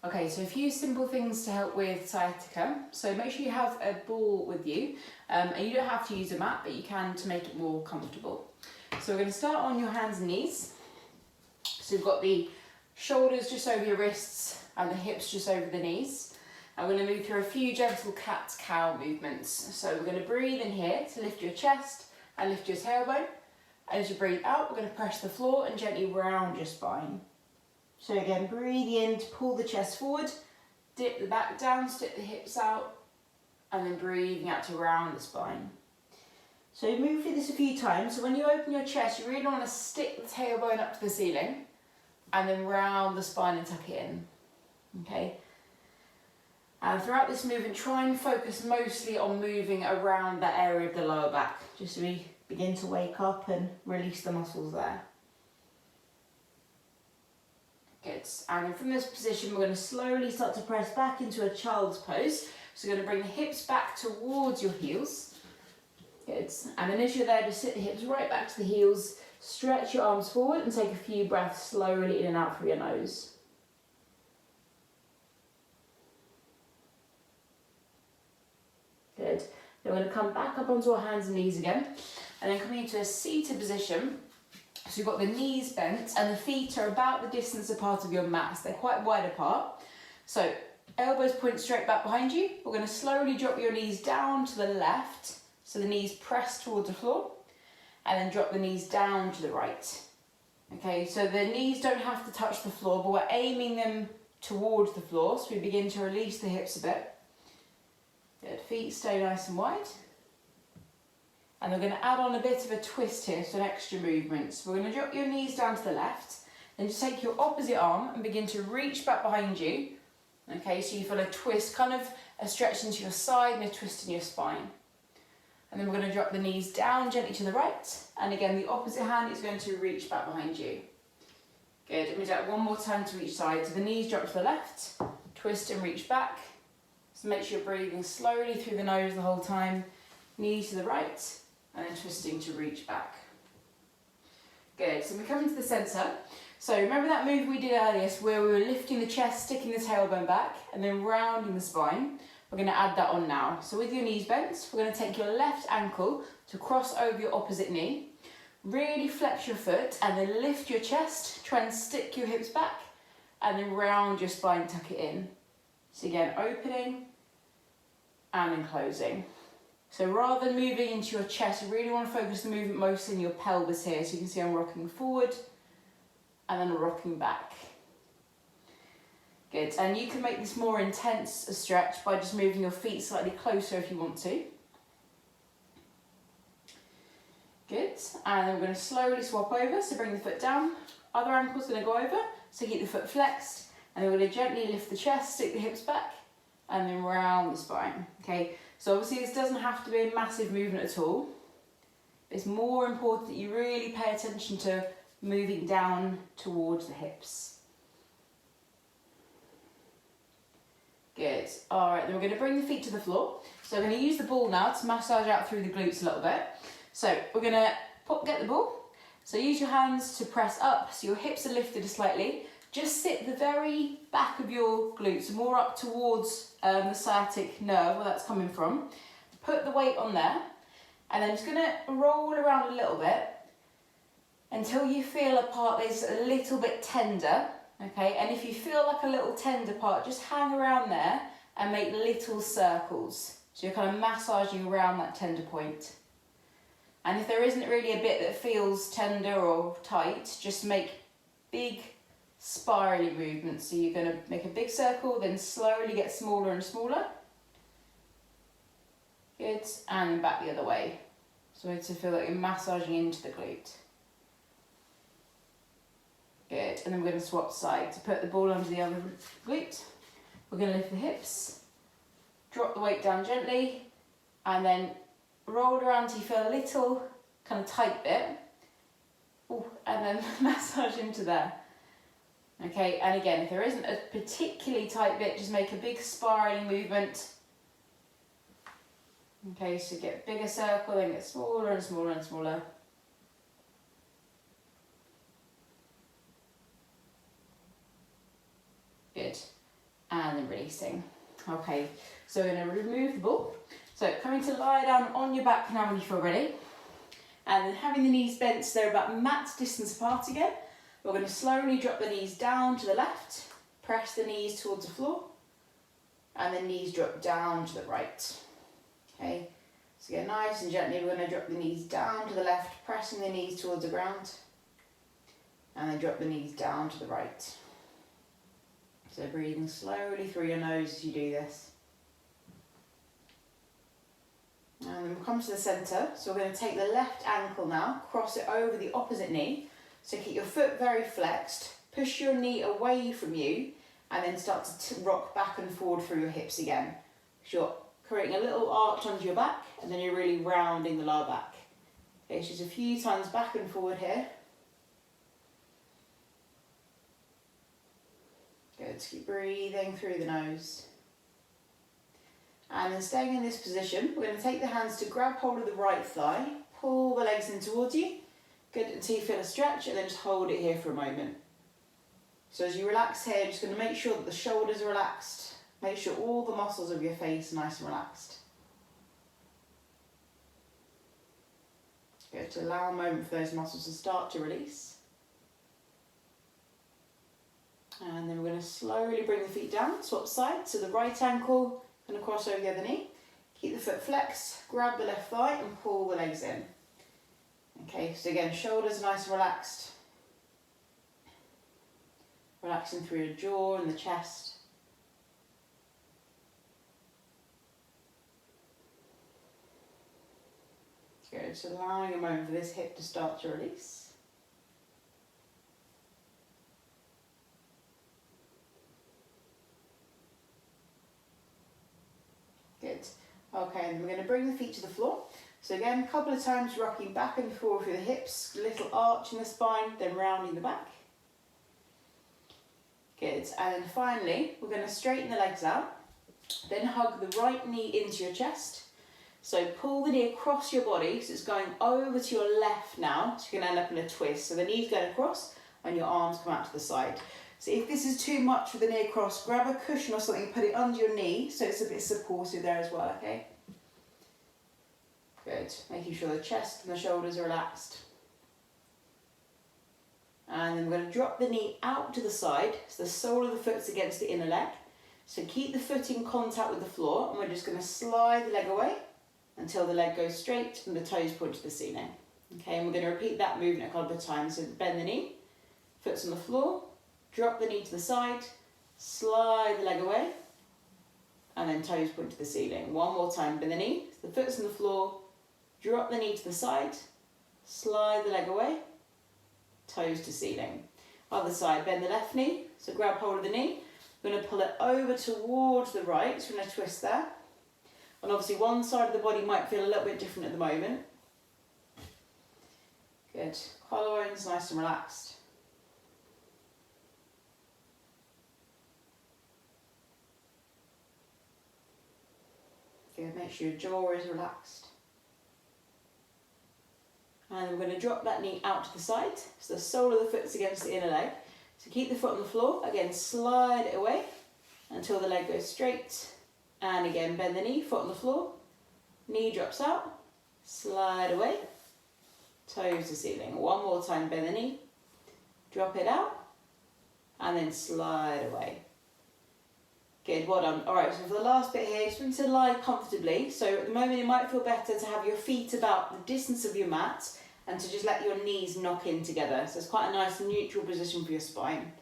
Okay, so a few simple things to help with sciatica. So make sure you have a ball with you, and you don't have to use a mat, but you can to make it more comfortable. So we're going to start on your hands and knees. So you've got the shoulders just over your wrists and the hips just over the knees. And we're going to move through a few gentle cat-cow movements. So we're going to breathe in here to lift your chest and lift your tailbone. And as you breathe out, we're going to press the floor and gently round your spine. So again, breathe in to pull the chest forward, dip the back down, stick the hips out, and then breathing out to round the spine. So move through this a few times. So when you open your chest, you really want to stick the tailbone up to the ceiling and then round the spine and tuck it in. Okay? And throughout this movement, try and focus mostly on moving around that area of the lower back, just so we begin to wake up and release the muscles there. Good. And then from this position, we're going to slowly start to press back into a child's pose. So we're going to bring the hips back towards your heels. Good. And then as you're there, just sit the hips right back to the heels, stretch your arms forward and take a few breaths slowly in and out through your nose. Good. Then we're going to come back up onto our hands and knees again, and then coming into a seated position. So you've got the knees bent and the feet are about the distance apart of your mat. So they're quite wide apart. So elbows point straight back behind you. We're going to slowly drop your knees down to the left, so the knees press towards the floor, and then drop the knees down to the right. Okay, so the knees don't have to touch the floor, but we're aiming them towards the floor, so we begin to release the hips a bit. Good, feet stay nice and wide. And we're going to add on a bit of a twist here, so an extra movement. So we're going to drop your knees down to the left, then just take your opposite arm and begin to reach back behind you. Okay, so you feel a twist, kind of a stretch into your side and a twist in your spine. And then we're going to drop the knees down gently to the right, and again the opposite hand is going to reach back behind you. Good, and we do that one more time to each side. So the knees drop to the left, twist and reach back. So make sure you're breathing slowly through the nose the whole time. Knees to the right, and then twisting to reach back. Good, so we come into the centre. So remember that move we did earlier where we were lifting the chest, sticking the tailbone back, and then rounding the spine? We're going to add that on now. So with your knees bent, we're going to take your left ankle to cross over your opposite knee. Really flex your foot and then lift your chest, try and stick your hips back, and then round your spine, tuck it in. So again, opening and then closing. So rather than moving into your chest, you really want to focus the movement mostly in your pelvis here. So you can see I'm rocking forward and then rocking back. Good, and you can make this more intense a stretch by just moving your feet slightly closer if you want to. Good, and then we're going to slowly swap over, so bring the foot down. Other ankle's going to go over, so keep the foot flexed, and then we're going to gently lift the chest, stick the hips back, and then round the spine. Okay, so obviously this doesn't have to be a massive movement at all. It's more important that you really pay attention to moving down towards the hips. Good. All right, then we're going to bring the feet to the floor. So we're going to use the ball now to massage out through the glutes a little bit. So we're going to get the ball. So use your hands to press up so your hips are lifted slightly. Just sit the very back of your glutes, more up towards the sciatic nerve, where that's coming from. Put the weight on there, and then just going to roll around a little bit until you feel a part that's a little bit tender. Okay, and if you feel like a little tender part, just hang around there and make little circles. So you're kind of massaging around that tender point. And if there isn't really a bit that feels tender or tight, just make big spirally movements. So you're going to make a big circle, then slowly get smaller and smaller. Good, and then back the other way. So to feel like you're massaging into the glute. Good, and then we're going to swap sides. So put the ball under the other glute. We're going to lift the hips, drop the weight down gently, and then roll around till you feel a little kind of tight bit. Ooh, and then massage into there. Okay, and again, if there isn't a particularly tight bit, just make a big spiraling movement. Okay, so get a bigger circle, then get smaller and smaller and smaller. Good. and then releasing. Okay, so we're going to remove the ball. So coming to lie down on your back now when you feel ready. And then having the knees bent so they're about mat distance apart again. We're going to slowly drop the knees down to the left, press the knees towards the floor, and then knees drop down to the right. Okay, so again, nice and gently, we're going to drop the knees down to the left, pressing the knees towards the ground, and then drop the knees down to the right. So breathing slowly through your nose as you do this. And then we'll come to the centre, so we're going to take the left ankle now, cross it over the opposite knee, so keep your foot very flexed, push your knee away from you, and then start to rock back and forward through your hips again. So you're creating a little arch under your back, and then you're really rounding the lower back. Okay, so just a few times back and forward here. Good, keep breathing through the nose. And then staying in this position, we're going to take the hands to grab hold of the right thigh, pull the legs in towards you. Good, until you feel a stretch, and then just hold it here for a moment. So as you relax here, just going to make sure that the shoulders are relaxed. Make sure all the muscles of your face are nice and relaxed. Good, to allow a moment for those muscles to start to release. And then we're going to slowly bring the feet down, swap sides. So the right ankle, going to cross over the other knee. Keep the foot flexed, grab the left thigh and pull the legs in. Okay, so again, shoulders nice and relaxed. Relaxing through your jaw and the chest. Good, so allowing a moment for this hip to start to release. Good. Okay, and we're going to bring the feet to the floor. So again, a couple of times rocking back and forward through the hips, little arch in the spine, then rounding the back. Good, and then finally, we're going to straighten the legs out, then hug the right knee into your chest. So pull the knee across your body, so it's going over to your left now, so you're going to end up in a twist. So the knee's going across and your arms come out to the side. So if this is too much for the knee across, grab a cushion or something, put it under your knee, so it's a bit supportive there as well, okay? Good, making sure the chest and the shoulders are relaxed. And then we're going to drop the knee out to the side, so the sole of the foot's against the inner leg. So keep the foot in contact with the floor, and we're just going to slide the leg away until the leg goes straight and the toes point to the ceiling. Okay, and we're going to repeat that movement a couple of times. So bend the knee, foot's on the floor, drop the knee to the side, slide the leg away, and then toes point to the ceiling. One more time, bend the knee, the foot's on the floor, drop the knee to the side, slide the leg away, toes to ceiling. Other side, bend the left knee, so grab hold of the knee. We're going to pull it over towards the right, so we're going to twist there. And obviously one side of the body might feel a little bit different at the moment. Good, collarbones nice and relaxed. Good, make sure your jaw is relaxed. And we're going to drop that knee out to the side, so the sole of the foot's against the inner leg. So keep the foot on the floor, again slide it away until the leg goes straight. And again bend the knee, foot on the floor, knee drops out, slide away, toes to ceiling. One more time, bend the knee, drop it out, and then slide away. Good, well done. All right, so for the last bit here, just want to lie comfortably. So at the moment it might feel better to have your feet about the distance of your mat and to just let your knees knock in together. So it's quite a nice neutral position for your spine.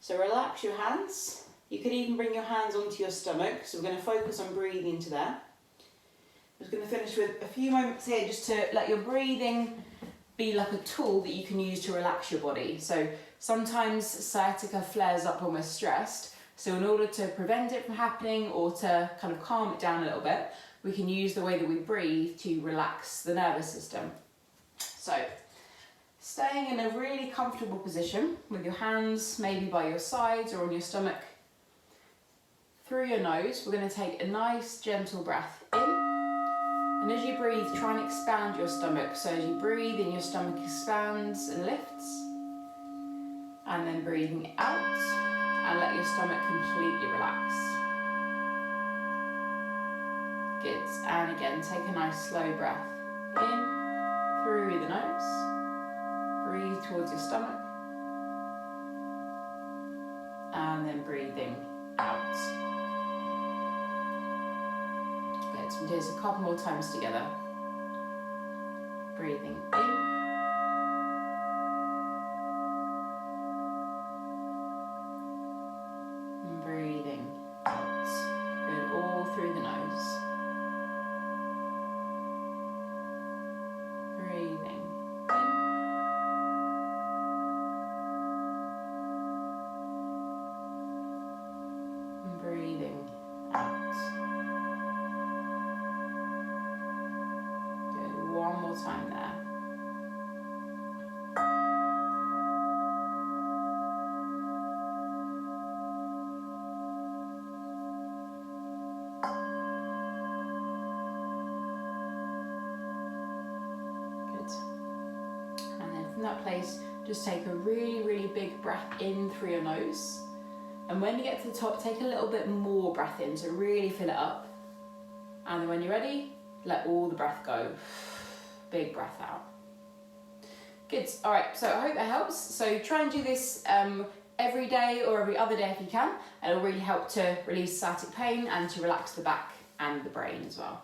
So relax your hands. You could even bring your hands onto your stomach. So we're going to focus on breathing into there. I'm just going to finish with a few moments here just to let your breathing be like a tool that you can use to relax your body. So sometimes sciatica flares up when we're stressed. So in order to prevent it from happening or to kind of calm it down a little bit, we can use the way that we breathe to relax the nervous system. So staying in a really comfortable position with your hands maybe by your sides or on your stomach. Through your nose, we're going to take a nice gentle breath in. And as you breathe, try and expand your stomach. So as you breathe in, your stomach expands and lifts. And then breathing out. and let your stomach completely relax. Good, and again, take a nice slow breath in through the nose, breathe towards your stomach, and then breathing out. Good, so we'll do this a couple more times together. Breathing in, and breathing out. Good, all through the nose. Breathing in, and breathing out. Good, one more time there. And then from that place, just take a really, really big breath in through your nose. And when you get to the top, take a little bit more breath in, so really fill it up. And then when you're ready, let all the breath go. Big breath out. Good, all right, so I hope that helps. So try and do this every day or every other day if you can. It'll really help to release sciatic pain and to relax the back and the brain as well.